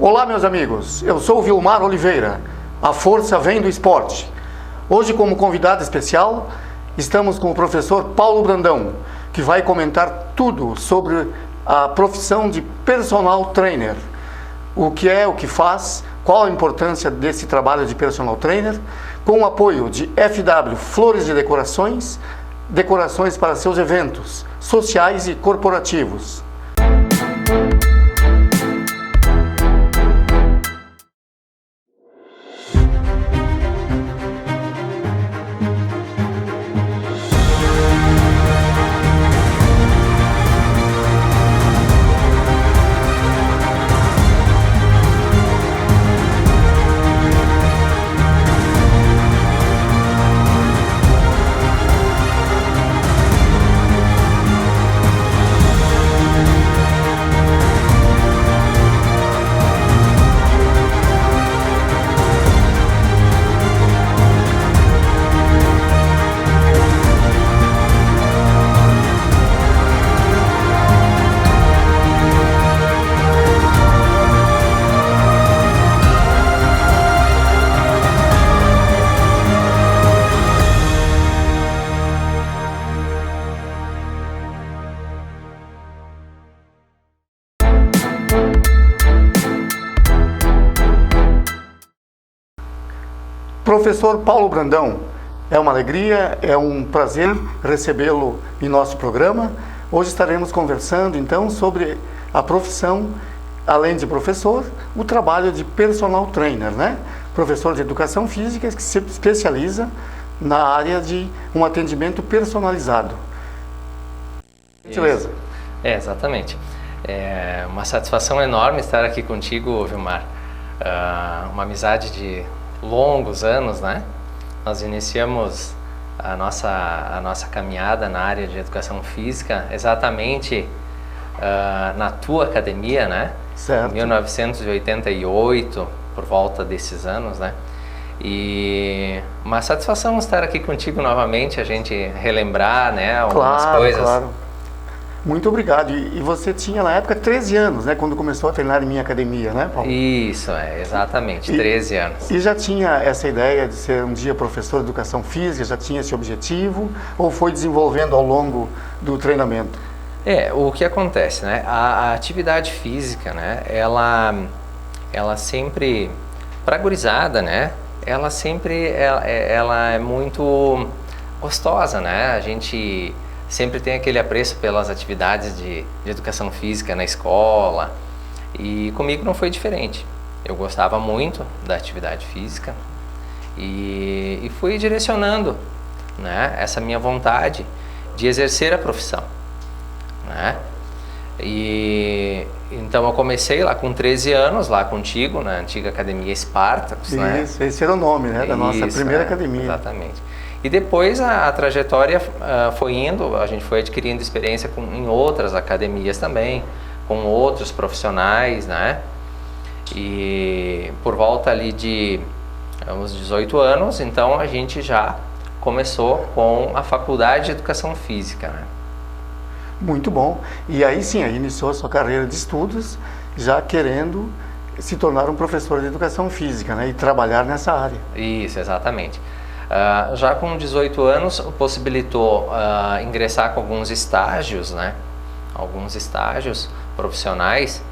Olá, meus amigos, eu sou o Vilmar Oliveira, a força vem do esporte. Hoje, como convidado especial, estamos com o professor Paulo Brandão, que vai comentar tudo sobre a profissão de personal trainer. O que é, o que faz, qual a importância desse trabalho de personal trainer, com o apoio de FW Flores de Decorações, decorações para seus eventos sociais e corporativos. Professor Paulo Brandão, é uma alegria, é um prazer recebê-lo em nosso programa. Hoje estaremos conversando então sobre a profissão, além de professor, o trabalho de personal trainer, né? Professor de educação física que se especializa na área de um atendimento personalizado. Beleza? Exatamente. É uma satisfação enorme estar aqui contigo, Vilmar. Uma amizade de longos anos, né? Nós iniciamos a nossa caminhada na área de educação física exatamente na tua academia, né? Certo. Em 1988, por volta desses anos, né? E uma satisfação estar aqui contigo novamente, a gente relembrar, né, algumas coisas. Claro. Muito obrigado. E você tinha na época 13 anos, né? Quando começou a treinar em minha academia, né, Paulo? Isso, exatamente, 13 anos. E já tinha essa ideia de ser um dia professor de educação física, já tinha esse objetivo, ou foi desenvolvendo ao longo do treinamento? O que acontece, né? A atividade física, né? Ela sempre, pra gurizada, né? Ela é muito gostosa, né? A gente sempre tem aquele apreço pelas atividades de educação física na escola, e comigo não foi diferente. Eu gostava muito da atividade física e fui direcionando, né, essa minha vontade de exercer a profissão, né? E então eu comecei lá com 13 anos, lá contigo, na antiga academia Spartacus, né? Isso, esse era o nome, né, da nossa primeira academia. Exatamente. E depois a trajetória foi indo, a gente foi adquirindo experiência em outras academias também, com outros profissionais, né? E por volta ali de uns 18 anos, então a gente já começou com a faculdade de educação física, né? Muito bom. E aí sim, aí iniciou a sua carreira de estudos, já querendo se tornar um professor de educação física, né? E trabalhar nessa área. Isso, exatamente. Já com 18 anos possibilitou ingressar com alguns estágios, né? Alguns estágios profissionais,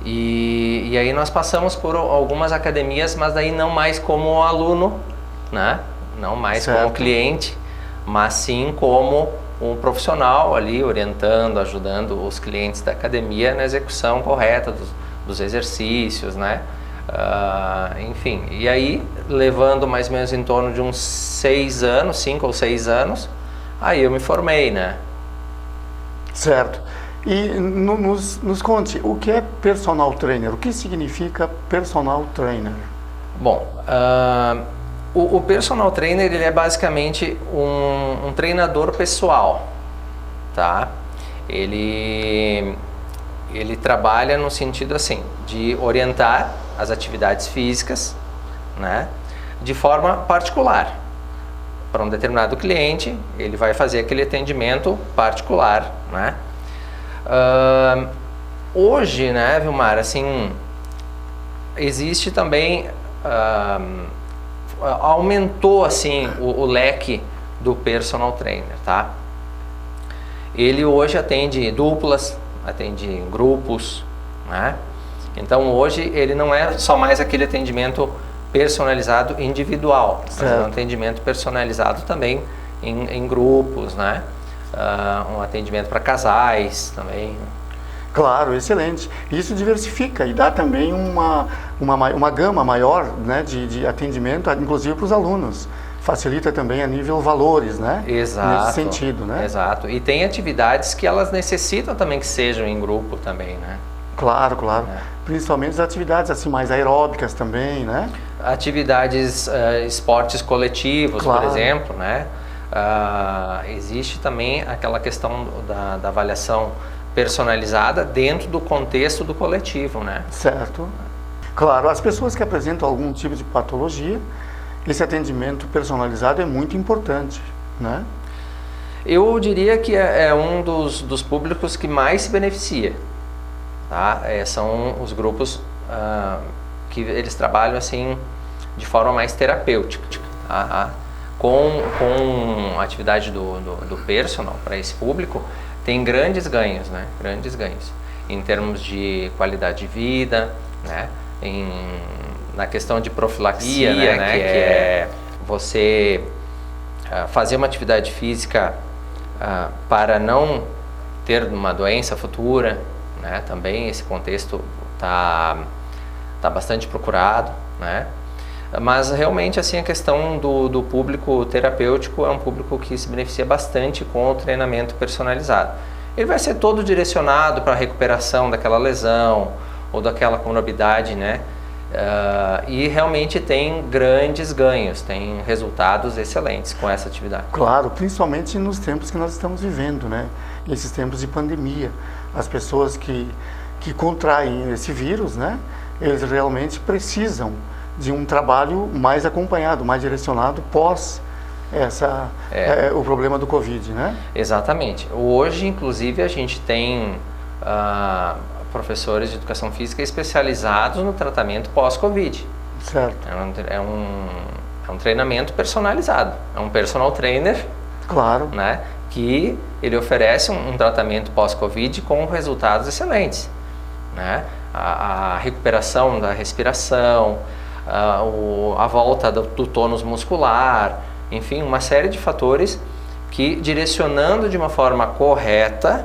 e aí nós passamos por algumas academias, mas daí não mais como aluno, né? Não mais certo. Como cliente, mas sim como um profissional ali orientando, ajudando os clientes da academia na execução correta dos exercícios, né? Enfim, e aí levando mais ou menos em torno de uns 5 ou 6 anos, aí eu me formei, né? Certo. E nos conte, o que é personal trainer? O que significa personal trainer? Bom, o personal trainer, ele é basicamente um treinador pessoal, tá? Ele trabalha no sentido assim, de orientar as atividades físicas, né, de forma particular. Para um determinado cliente, ele vai fazer aquele atendimento particular, né? Hoje, né, Vilmar, assim, existe também, aumentou assim o leque do personal trainer, tá? Ele hoje atende duplas, atende grupos, né? Então hoje ele não é só mais aquele atendimento personalizado individual, mas é um atendimento personalizado também em grupos, né? Um atendimento para casais também. Claro, excelente. Isso diversifica e dá também uma gama maior, né, de atendimento, inclusive para os alunos. Facilita também a nível valores, né? Exato. Nesse sentido, né? Exato. E tem atividades que elas necessitam também que sejam em grupo também, né? Claro, claro. Principalmente as atividades assim mais aeróbicas também, né? Atividades, esportes coletivos, claro. por exemplo, né? Existe também aquela questão da avaliação personalizada dentro do contexto do coletivo, né? Certo. Claro, as pessoas que apresentam algum tipo de patologia, esse atendimento personalizado é muito importante, né? Eu diria que é um dos públicos que mais se beneficia, tá? São os grupos que eles trabalham assim de forma mais terapêutica, com a atividade do personal para esse público. Tem grandes ganhos, né? Grandes ganhos em termos de qualidade de vida, né? Na questão de profilaxia, né? Que é você fazer uma atividade física para não ter uma doença futura, né? Também esse contexto tá bastante procurado, né? Mas realmente assim a questão do público terapêutico é um público que se beneficia bastante com o treinamento personalizado. Ele vai ser todo direcionado para a recuperação daquela lesão ou daquela comorbidade, né? E realmente tem grandes ganhos, tem resultados excelentes com essa atividade. Claro, principalmente nos tempos que nós estamos vivendo, né? Esses tempos de pandemia, as pessoas que contraem esse vírus, né? Eles realmente precisam de um trabalho mais acompanhado, mais direcionado pós o problema do Covid, né? Exatamente. Hoje, inclusive, a gente tem professores de educação física especializados no tratamento pós-Covid. Certo. É um treinamento personalizado. É um personal trainer, claro, né? Que ele oferece um tratamento pós-Covid com resultados excelentes, né? A recuperação da respiração, a volta do tônus muscular, enfim, uma série de fatores que, direcionando de uma forma correta,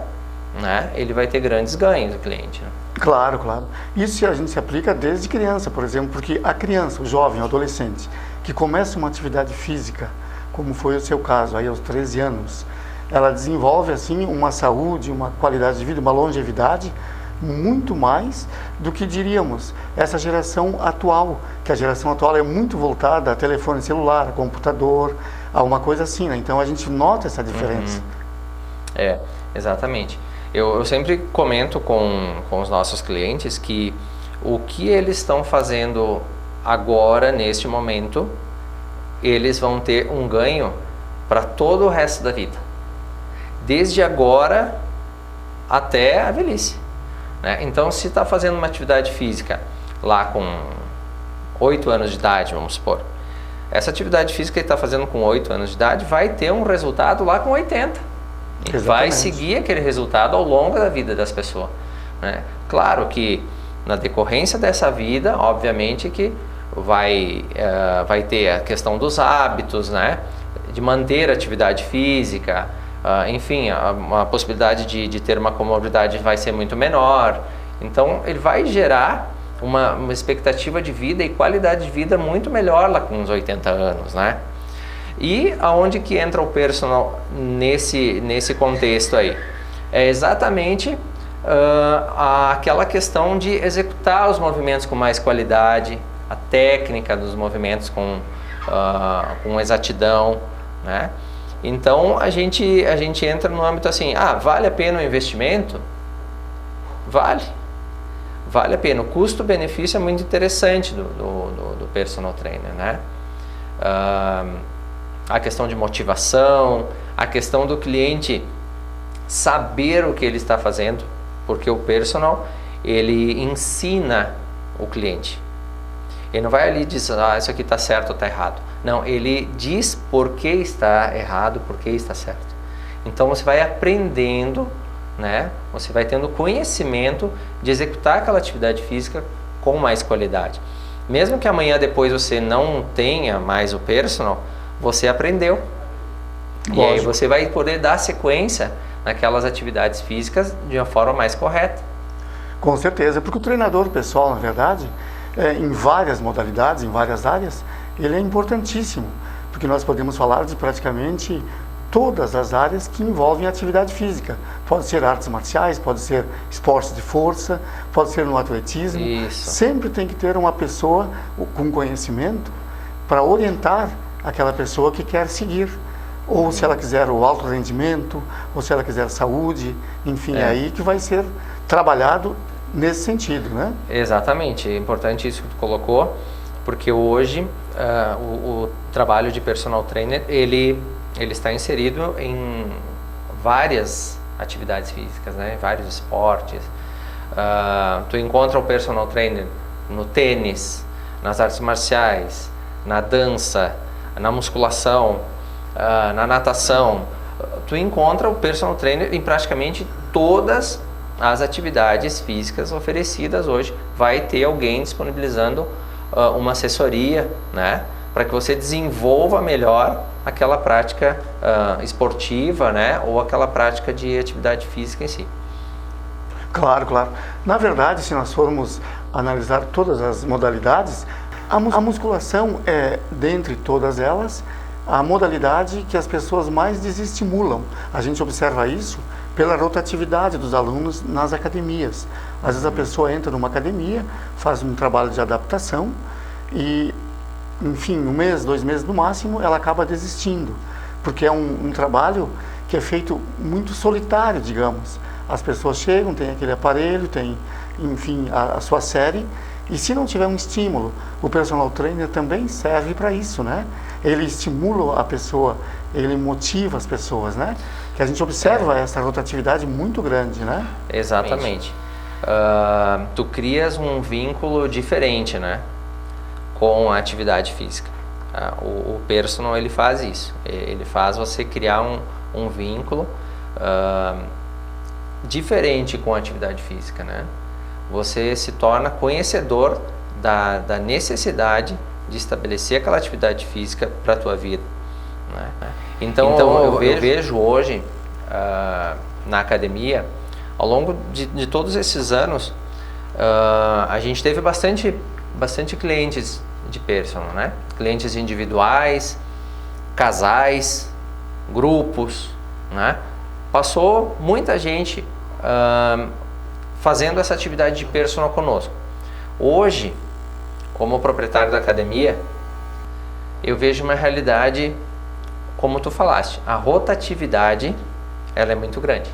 né, ele vai ter grandes ganhos do cliente. Né? Claro, claro. Isso a gente se aplica desde criança, por exemplo, porque a criança, o jovem, o adolescente, que começa uma atividade física, como foi o seu caso, aí aos 13 anos, ela desenvolve assim uma saúde, uma qualidade de vida, uma longevidade muito mais do que diríamos essa geração atual, que a geração atual é muito voltada a telefone celular, a computador, a uma coisa assim, né? Então a gente nota essa diferença. Exatamente. Eu sempre comento com os nossos clientes que o que eles estão fazendo agora, neste momento, eles vão ter um ganho para todo o resto da vida, desde agora até a velhice. Então, se está fazendo uma atividade física lá com 8 anos de idade, vamos supor, essa atividade física que ele está fazendo com 8 anos de idade vai ter um resultado lá com 80. E vai seguir aquele resultado ao longo da vida das pessoas. Né? Claro que na decorrência dessa vida, obviamente que vai ter a questão dos hábitos, né? De manter a atividade física, enfim, a possibilidade de ter uma comorbidade vai ser muito menor. Então, ele vai gerar uma expectativa de vida e qualidade de vida muito melhor lá com uns 80 anos, né? E aonde que entra o personal nesse contexto aí? É exatamente aquela questão de executar os movimentos com mais qualidade, a técnica dos movimentos com exatidão, né? Então a gente entra no âmbito assim, vale a pena o investimento? Vale a pena. O custo-benefício é muito interessante do personal trainer, né? A questão de motivação, a questão do cliente saber o que ele está fazendo, porque o personal, ele ensina o cliente, Ele não vai ali e diz, isso aqui está certo ou está errado. Não, ele diz por que está errado, por que está certo. Então você vai aprendendo, né? Você vai tendo conhecimento de executar aquela atividade física com mais qualidade. Mesmo que amanhã depois você não tenha mais o personal, você aprendeu. Lógico. E aí você vai poder dar sequência naquelas atividades físicas de uma forma mais correta. Com certeza, porque o treinador pessoal, na verdade, em várias modalidades, em várias áreas, ele é importantíssimo, porque nós podemos falar de praticamente todas as áreas que envolvem atividade física. Pode ser artes marciais, pode ser esportes de força, pode ser no atletismo. Isso. Sempre tem que ter uma pessoa com conhecimento para orientar aquela pessoa que quer seguir. Ou se ela quiser o alto rendimento, ou se ela quiser saúde, enfim, é aí que vai ser trabalhado nesse sentido, né? Exatamente, é importante isso que tu colocou, porque hoje o trabalho de personal trainer, ele está inserido em várias atividades físicas, né? Vários esportes. Tu encontra o personal trainer no tênis, nas artes marciais, na dança, na musculação, na natação. Tu encontra o personal trainer em praticamente todas as atividades físicas oferecidas hoje. Vai ter alguém disponibilizando uma assessoria, né, para que você desenvolva melhor aquela prática esportiva, né, ou aquela prática de atividade física em si. Claro, claro. Na verdade, se nós formos analisar todas as modalidades, a musculação é, dentre todas elas, a modalidade que as pessoas mais desestimulam. A gente observa isso pela rotatividade dos alunos nas academias. Às vezes a pessoa entra numa academia, faz um trabalho de adaptação e, enfim, 1 mês, 2 meses no máximo, ela acaba desistindo, porque é um trabalho que é feito muito solitário, digamos. As pessoas chegam, tem aquele aparelho, tem, enfim, a sua série, e se não tiver um estímulo, o personal trainer também serve para isso, né? Ele estimula a pessoa, ele motiva as pessoas, né? Que a gente observa essa rotatividade muito grande, né? Exatamente. Tu crias um vínculo diferente, né, com a atividade física. O personal, ele faz isso. Ele faz você criar um vínculo diferente com a atividade física, né? Você se torna conhecedor da necessidade de estabelecer aquela atividade física para a tua vida, né? Então eu vejo hoje na academia, ao longo de todos esses anos, a gente teve bastante clientes de personal, né? Clientes individuais, casais, grupos, né? Passou muita gente fazendo essa atividade de personal conosco. Hoje, como proprietário da academia, eu vejo uma realidade, como tu falaste, a rotatividade, ela é muito grande.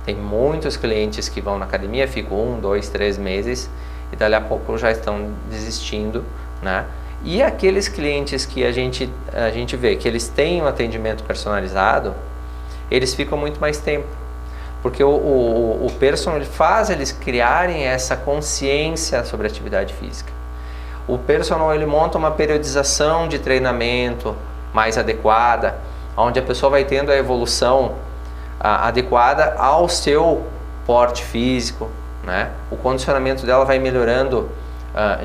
Tem muitos clientes que vão na academia, ficam 1, 2, 3 meses e dali a pouco já estão desistindo, né? E aqueles clientes que a gente vê que eles têm um atendimento personalizado, eles ficam muito mais tempo. Porque o personal ele faz eles criarem essa consciência sobre a atividade física. O personal ele monta uma periodização de treinamento mais adequada, onde a pessoa vai tendo a evolução adequada ao seu porte físico, né? O condicionamento dela vai melhorando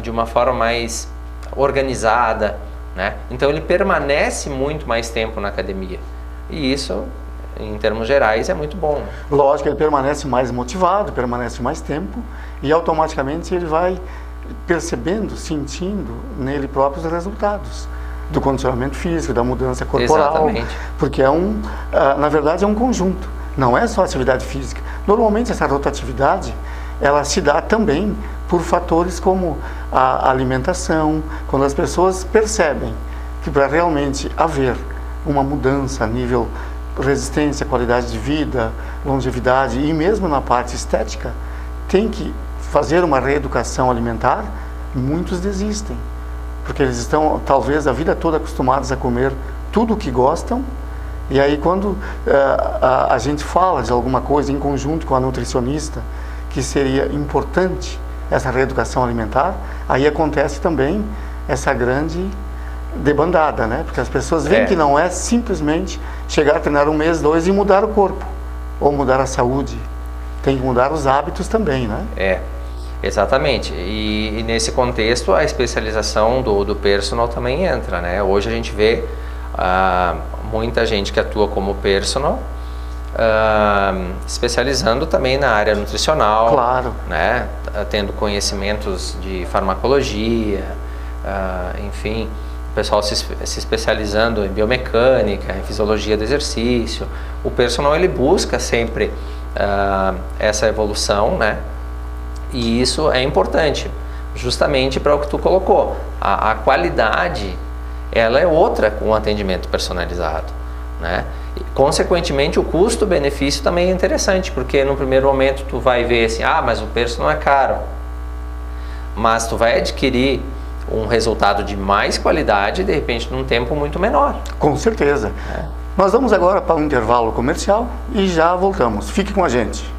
de uma forma mais organizada, né? Então ele permanece muito mais tempo na academia. E isso, em termos gerais, é muito bom. Lógico, ele permanece mais motivado, permanece mais tempo e automaticamente ele vai percebendo, sentindo nele próprio os resultados do condicionamento físico, da mudança corporal. Exatamente. Porque na verdade é um conjunto, não é só atividade física. Normalmente essa rotatividade, ela se dá também por fatores como a alimentação, quando as pessoas percebem que para realmente haver uma mudança a nível resistência, qualidade de vida, longevidade e mesmo na parte estética, tem que fazer uma reeducação alimentar, muitos desistem, porque eles estão talvez a vida toda acostumados a comer tudo o que gostam, e aí quando a gente fala de alguma coisa em conjunto com a nutricionista, que seria importante essa reeducação alimentar, aí acontece também essa grande debandada, né? Porque as pessoas veem que não é simplesmente chegar a treinar 1 mês, 2 e mudar o corpo, ou mudar a saúde. Tem que mudar os hábitos também, né? Exatamente. E nesse contexto a especialização do personal também entra, né? Hoje a gente vê muita gente que atua como personal, especializando também na área nutricional, claro, né? Tendo conhecimentos de farmacologia, enfim, o pessoal se especializando em biomecânica, em fisiologia do exercício. O personal ele busca sempre essa evolução, né? E isso é importante, justamente para o que tu colocou. A qualidade, ela é outra com o atendimento personalizado, né? E, consequentemente, o custo-benefício também é interessante, porque no primeiro momento tu vai ver assim, mas o personal é caro. Mas tu vai adquirir um resultado de mais qualidade, de repente, num tempo muito menor. Com certeza. Nós vamos agora para um intervalo comercial e já voltamos. Fique com a gente.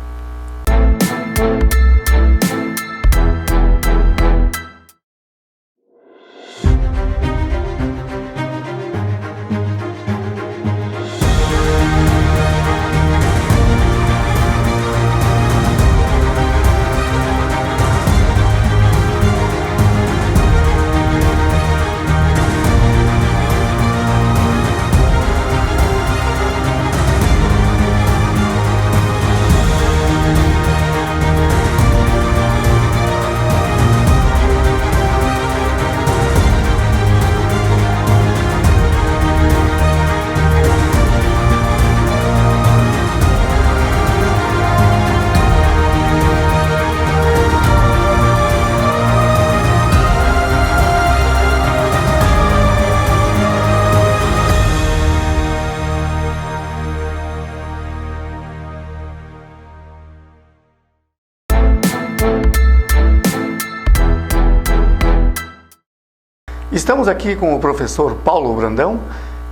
Estamos aqui com o professor Paulo Brandão,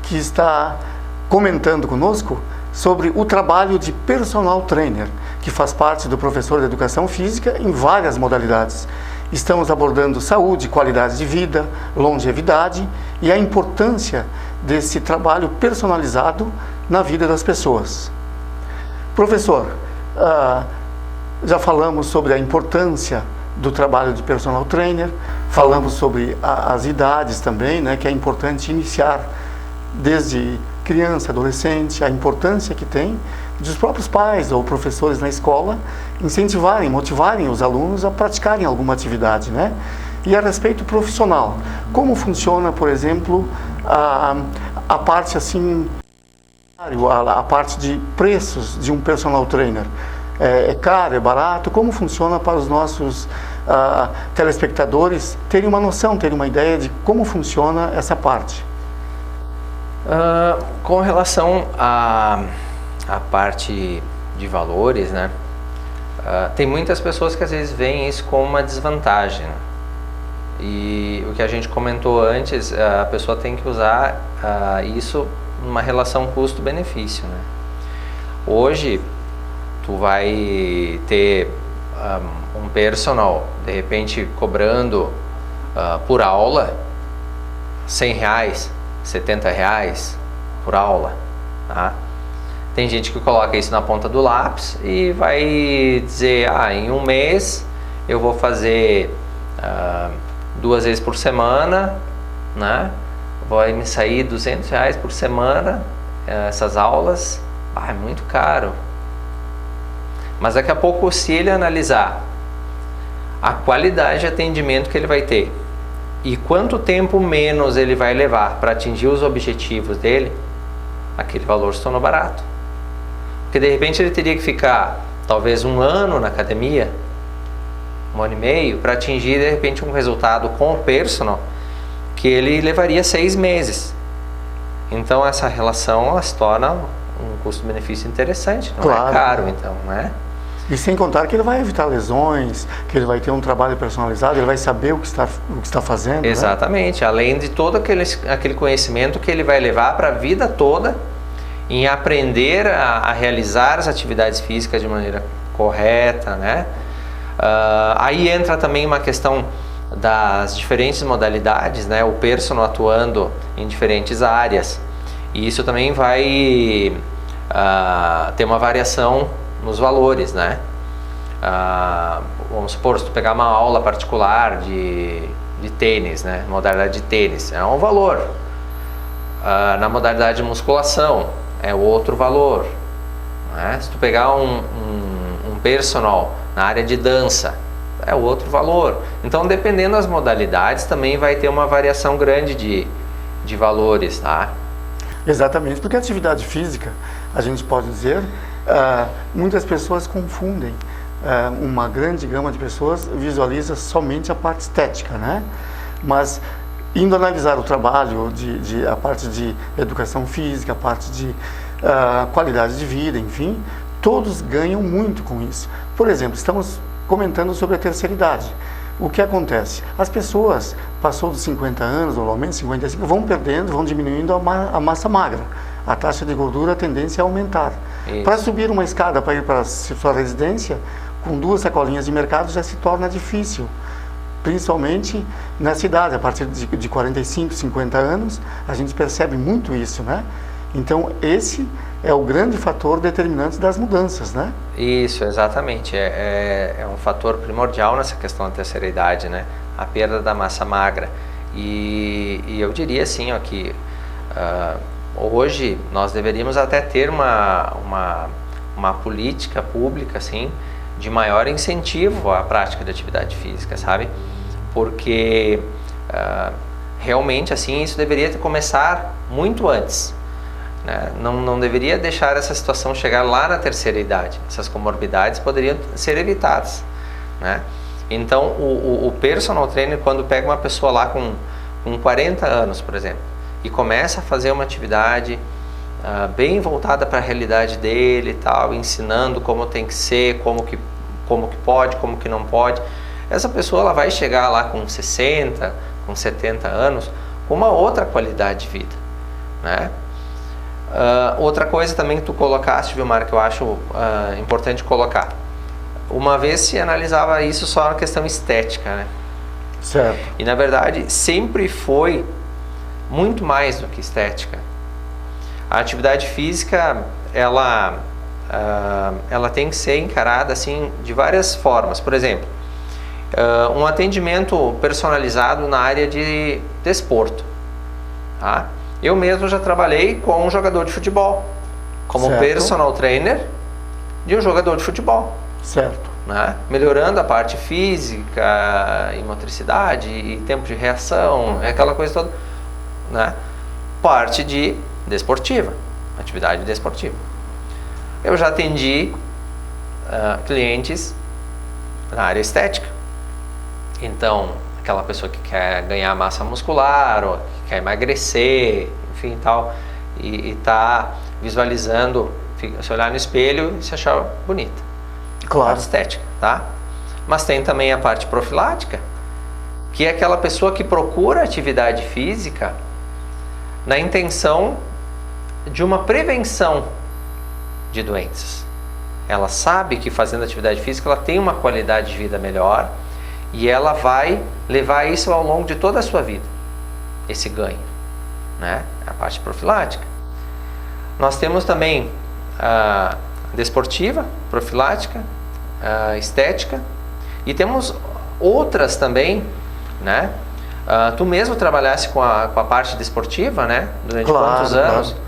que está comentando conosco sobre o trabalho de personal trainer, que faz parte do professor de educação física em várias modalidades. Estamos abordando saúde, qualidade de vida, longevidade e a importância desse trabalho personalizado na vida das pessoas. Professor, já falamos sobre a importância do trabalho de personal trainer, falamos sobre as idades também, né, que é importante iniciar desde criança, adolescente, a importância que tem dos próprios pais ou professores na escola incentivarem, motivarem os alunos a praticarem alguma atividade, né? E a respeito profissional, como funciona, por exemplo, a parte assim, a parte de preços de um personal trainer? É caro, é barato? Como funciona para os nossos telespectadores terem uma noção, terem uma ideia de como funciona essa parte? Com relação à parte de valores, né? Tem muitas pessoas que às vezes veem isso como uma desvantagem. E o que a gente comentou antes, a pessoa tem que usar isso numa relação custo-benefício, né? Hoje, tu vai ter um personal, de repente, cobrando por aula R$100, R$70 por aula, tá? Tem gente que coloca isso na ponta do lápis e vai dizer, em um mês eu vou fazer 2 vezes por semana, né? Vai me sair R$200 por semana, essas aulas, é muito caro. Mas daqui a pouco, se ele analisar a qualidade de atendimento que ele vai ter e quanto tempo menos ele vai levar para atingir os objetivos dele, aquele valor se tornou barato. Porque de repente ele teria que ficar talvez 1 ano na academia, 1 ano e meio, para atingir de repente um resultado com o personal que ele levaria 6 meses. Então essa relação ela se torna um custo-benefício interessante, não é caro então, né? E sem contar que ele vai evitar lesões, que ele vai ter um trabalho personalizado, ele vai saber o que está fazendo. Exatamente, né? Além de todo aquele conhecimento que ele vai levar para a vida toda em aprender a realizar as atividades físicas de maneira correta, né? Aí entra também uma questão das diferentes modalidades, né? O personal atuando em diferentes áreas, e isso também vai ter uma variação nos valores, né? Vamos supor, se tu pegar uma aula particular de tênis, né? Modalidade de tênis, é um valor. Na modalidade de musculação, é outro valor, né? Se tu pegar um personal na área de dança, é outro valor. Então, dependendo das modalidades, também vai ter uma variação grande de valores, tá? Exatamente, porque a atividade física, a gente pode dizer, muitas pessoas confundem. Uma grande gama de pessoas visualiza somente a parte estética, né? Mas indo analisar o trabalho, a parte de educação física, a parte de qualidade de vida, enfim, todos ganham muito com isso. Por exemplo, estamos comentando sobre a terceira idade. O que acontece? As pessoas, passou dos 50 anos, ou ao menos 55, vão perdendo, vão diminuindo a massa magra. A taxa de gordura, a tendência é aumentar. Para subir uma escada para ir para a sua residência, com 2 sacolinhas de mercado já se torna difícil. Principalmente na cidade, a partir de 45, 50 anos, a gente percebe muito isso, né? Então, esse é o grande fator determinante das mudanças, né? Isso, exatamente. É um fator primordial nessa questão da terceira idade, né? A perda da massa magra. E eu diria assim, ó, que hoje nós deveríamos até ter uma política pública, assim, de maior incentivo à prática de atividade física, sabe? Porque realmente, assim, isso deveria começar muito antes. Não deveria deixar essa situação chegar lá na terceira idade. Essas comorbidades poderiam ser evitadas, né? Então, o personal trainer, quando pega uma pessoa lá com 40 anos, por exemplo, e começa a fazer uma atividade bem voltada para a realidade dele e tal, ensinando como tem que ser, como que pode, como que não pode, essa pessoa ela vai chegar lá com 60, com 70 anos, com uma outra qualidade de vida, né? Outra coisa também que tu colocaste, viu, Mário, que eu acho importante colocar. Uma vez se analisava isso só na questão estética, né? Certo. E na verdade sempre foi muito mais do que estética. A atividade física, ela tem que ser encarada assim de várias formas. Por exemplo, um atendimento personalizado na área de desporto, tá? Eu mesmo já trabalhei com um jogador de futebol, como certo. Personal trainer de um jogador de futebol. Certo. Né? Melhorando a parte física, e motricidade, e tempo de reação, aquela coisa toda. Né? Parte de desportiva, atividade desportiva. Eu já atendi clientes na área estética. Então, aquela pessoa que quer ganhar massa muscular, ou que quer emagrecer, enfim, tal, e tá visualizando, se olhar no espelho e se achar bonita. Claro. Parte estética, tá? Mas tem também a parte profilática, que é aquela pessoa que procura atividade física na intenção de uma prevenção de doenças. Ela sabe que fazendo atividade física ela tem uma qualidade de vida melhor e ela vai levar isso ao longo de toda a sua vida, esse ganho, né? A parte profilática. Nós temos também a desportiva, profilática, a estética, e temos outras também, né? Tu mesmo trabalhasse com a parte desportiva, né? Durante quantos anos? Claro.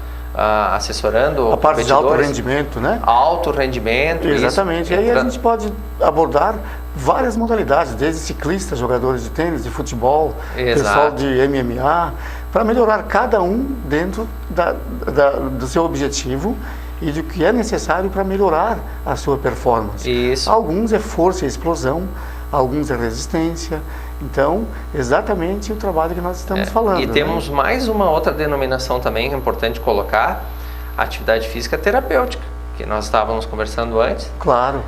Assessorando a parte de alto rendimento, né? Alto rendimento. Exatamente. Isso. E aí a gente pode abordar várias modalidades, desde ciclistas, jogadores de tênis, de futebol, exato, pessoal de MMA, para melhorar cada um dentro do seu objetivo e do que é necessário para melhorar a sua performance. Isso. Alguns é força e explosão, alguns é resistência. Então, exatamente o trabalho que nós estamos falando. E temos, né, mais uma outra denominação também que é importante colocar, atividade física terapêutica, que nós estávamos conversando antes. Claro.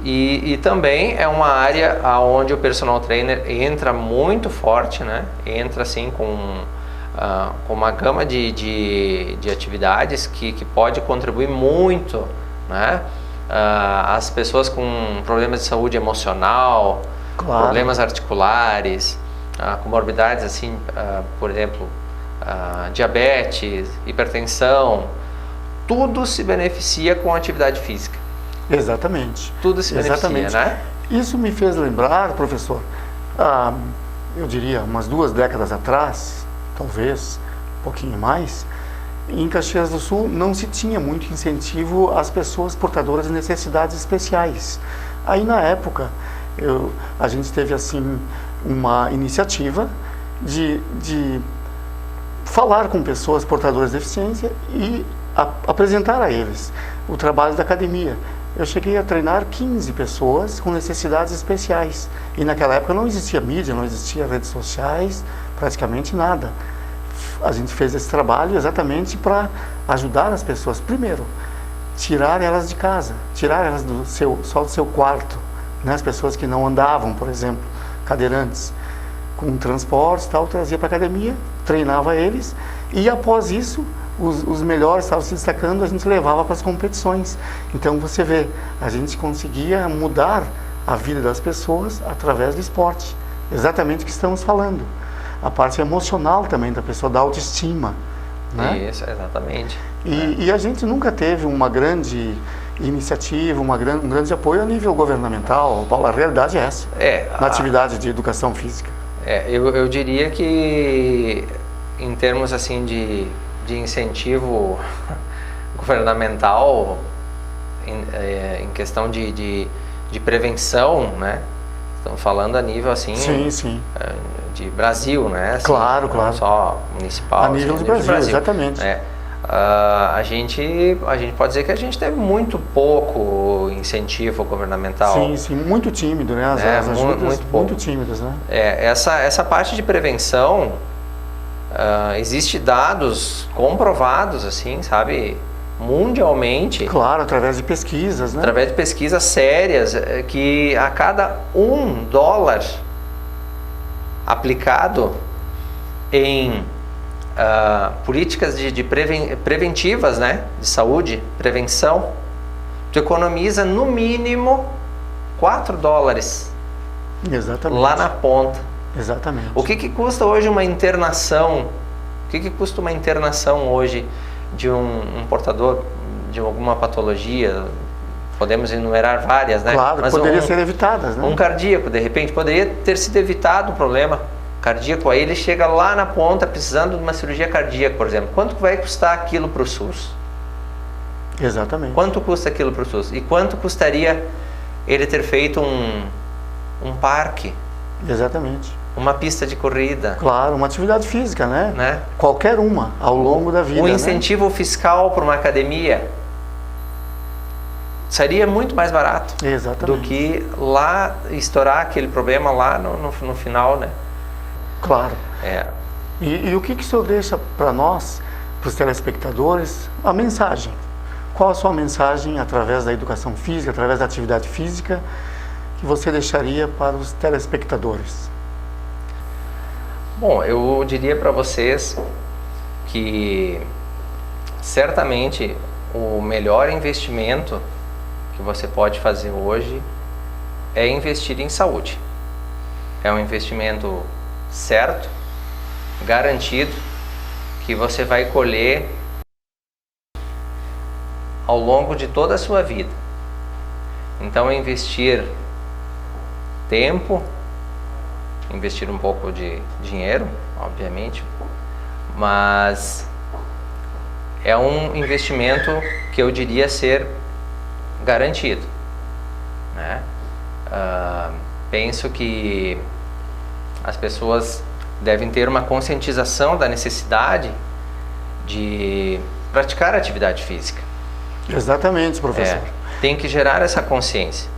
E também é uma área onde o personal trainer entra muito forte, né? Entra assim com uma gama de atividades que pode contribuir muito, né? as pessoas com problemas de saúde emocional, Claro. problemas articulares, comorbidades assim, por exemplo, diabetes, hipertensão, tudo se beneficia com a atividade física. Exatamente. Tudo se beneficia, né? Isso me fez lembrar, professor, eu diria umas 2 décadas atrás, talvez um pouquinho mais, em Caxias do Sul não se tinha muito incentivo às pessoas portadoras de necessidades especiais. Aí na época a gente teve assim uma iniciativa de falar com pessoas portadoras de deficiência e apresentar a eles o trabalho da academia. Eu cheguei a treinar 15 pessoas com necessidades especiais. E naquela época não existia mídia, não existia redes sociais, praticamente nada. A gente fez esse trabalho exatamente para ajudar as pessoas, primeiro, tirar elas de casa, tirar elas só do seu quarto, né? As pessoas que não andavam, por exemplo, cadeirantes, com transporte e tal, trazia para a academia, treinava eles, e após isso, os melhores estavam se destacando, a gente levava para as competições. Então você vê, a gente conseguia mudar a vida das pessoas através do esporte, exatamente o que estamos falando. A parte emocional também da pessoa, da autoestima, né? Isso, exatamente. E a gente nunca teve uma grande iniciativa, um grande apoio a nível governamental, Paulo, a realidade é essa, na atividade de educação física. Eu diria que em termos assim de incentivo governamental, em questão de prevenção, né? Estamos falando a nível assim, sim. De Brasil, né? Assim, claro. Não só municipal. A nível do Brasil, exatamente. A gente pode dizer que a gente teve muito pouco incentivo governamental. Sim, muito tímido, né? As ajudas muito tímidas, né? Essa parte de prevenção, existe dados comprovados, assim, sabe, mundialmente. Claro, através de pesquisas, né? Através de pesquisas sérias, que a cada $1 aplicado em políticas preventivas, né, de saúde, prevenção, tu economiza no mínimo $4 Exatamente. lá na ponta. Exatamente. O que custa hoje uma internação? O que custa uma internação hoje de um portador de alguma patologia? Podemos enumerar várias, né? Claro, mas poderia ser evitadas, né? Um cardíaco, de repente, poderia ter sido evitado um problema cardíaco. Aí ele chega lá na ponta precisando de uma cirurgia cardíaca, por exemplo. Quanto vai custar aquilo para o SUS? Exatamente. Quanto custa aquilo para o SUS? E quanto custaria ele ter feito um parque? Exatamente. Uma pista de corrida. Claro, uma atividade física, né? Qualquer uma, ao longo da vida. Um incentivo fiscal para uma academia seria muito mais barato. Exatamente. Do que lá estourar aquele problema lá no final, né? Claro. E o que o senhor deixa para nós, para os telespectadores, a mensagem? Qual a sua mensagem através da educação física, através da atividade física, que você deixaria para os telespectadores? Bom, eu diria para vocês que certamente o melhor investimento que você pode fazer hoje é investir em saúde. É um investimento certo, garantido, que você vai colher ao longo de toda a sua vida. Então, investir tempo, investir um pouco de dinheiro, obviamente, mas é um investimento que eu diria ser garantido, né? Penso que as pessoas devem ter uma conscientização da necessidade de praticar atividade física. Exatamente, professor. Tem que gerar essa consciência,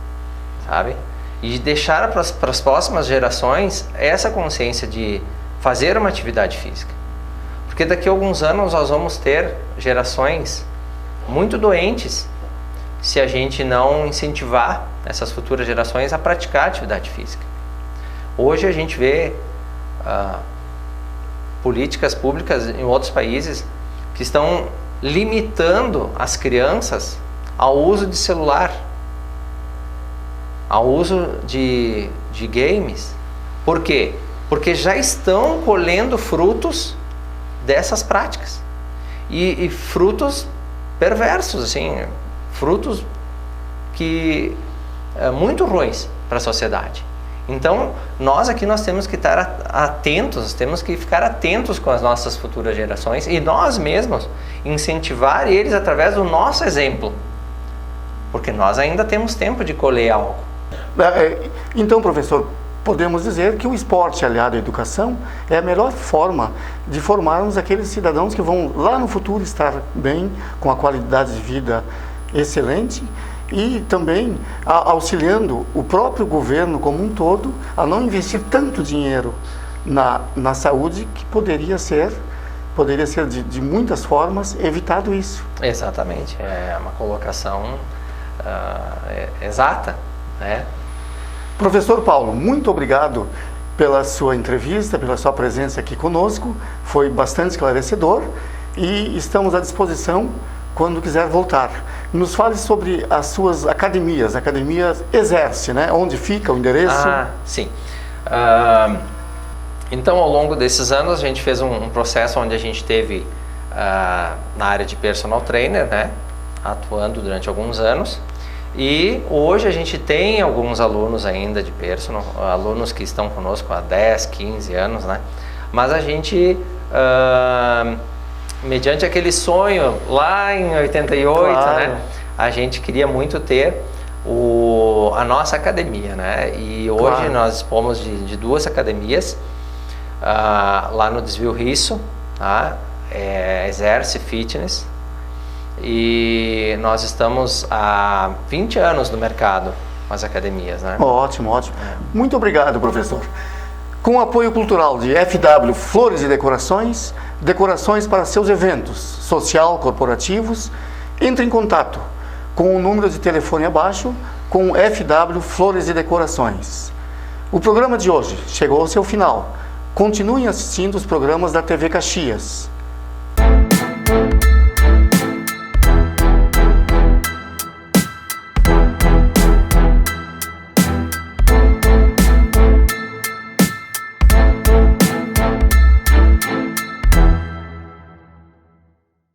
sabe? E deixar para as próximas gerações essa consciência de fazer uma atividade física. Porque daqui a alguns anos nós vamos ter gerações muito doentes se a gente não incentivar essas futuras gerações a praticar atividade física. Hoje a gente vê políticas públicas em outros países que estão limitando as crianças ao uso de celular. ao uso de games. Por quê? Porque já estão colhendo frutos dessas práticas. E frutos perversos, assim, frutos que muito ruins para a sociedade. Então, nós temos que estar atentos, temos que ficar atentos com as nossas futuras gerações e nós mesmos incentivar eles através do nosso exemplo, porque nós ainda temos tempo de colher algo. Então, professor, podemos dizer que o esporte aliado à educação é a melhor forma de formarmos aqueles cidadãos que vão lá no futuro estar bem, com a qualidade de vida excelente e também auxiliando o próprio governo como um todo a não investir tanto dinheiro na saúde, que poderia ser de muitas formas evitado isso. Exatamente, é uma colocação exata, né? Professor Paulo, muito obrigado pela sua entrevista, pela sua presença aqui conosco, foi bastante esclarecedor e estamos à disposição quando quiser voltar. Nos fale sobre as suas academias, Exerce, né? Onde fica o endereço? Sim. Então, ao longo desses anos, a gente fez um processo onde a gente teve na área de personal trainer, né? Atuando durante alguns anos. E hoje a gente tem alguns alunos ainda de personal, alunos que estão conosco há 10, 15 anos, né? Mas a gente, mediante aquele sonho lá em 88, claro, né? A gente queria muito ter a nossa academia, né? E hoje, claro, nós dispomos de 2 academias, lá no Desvio Risso, tá? Exerce Fitness. E nós estamos há 20 anos no mercado com as academias, né? Ótimo, ótimo. Muito obrigado, professor. Com o apoio cultural de FW Flores e Decorações, decorações para seus eventos social, corporativos, entre em contato com o número de telefone abaixo com FW Flores e Decorações. O programa de hoje chegou ao seu final. Continuem assistindo os programas da TV Caxias.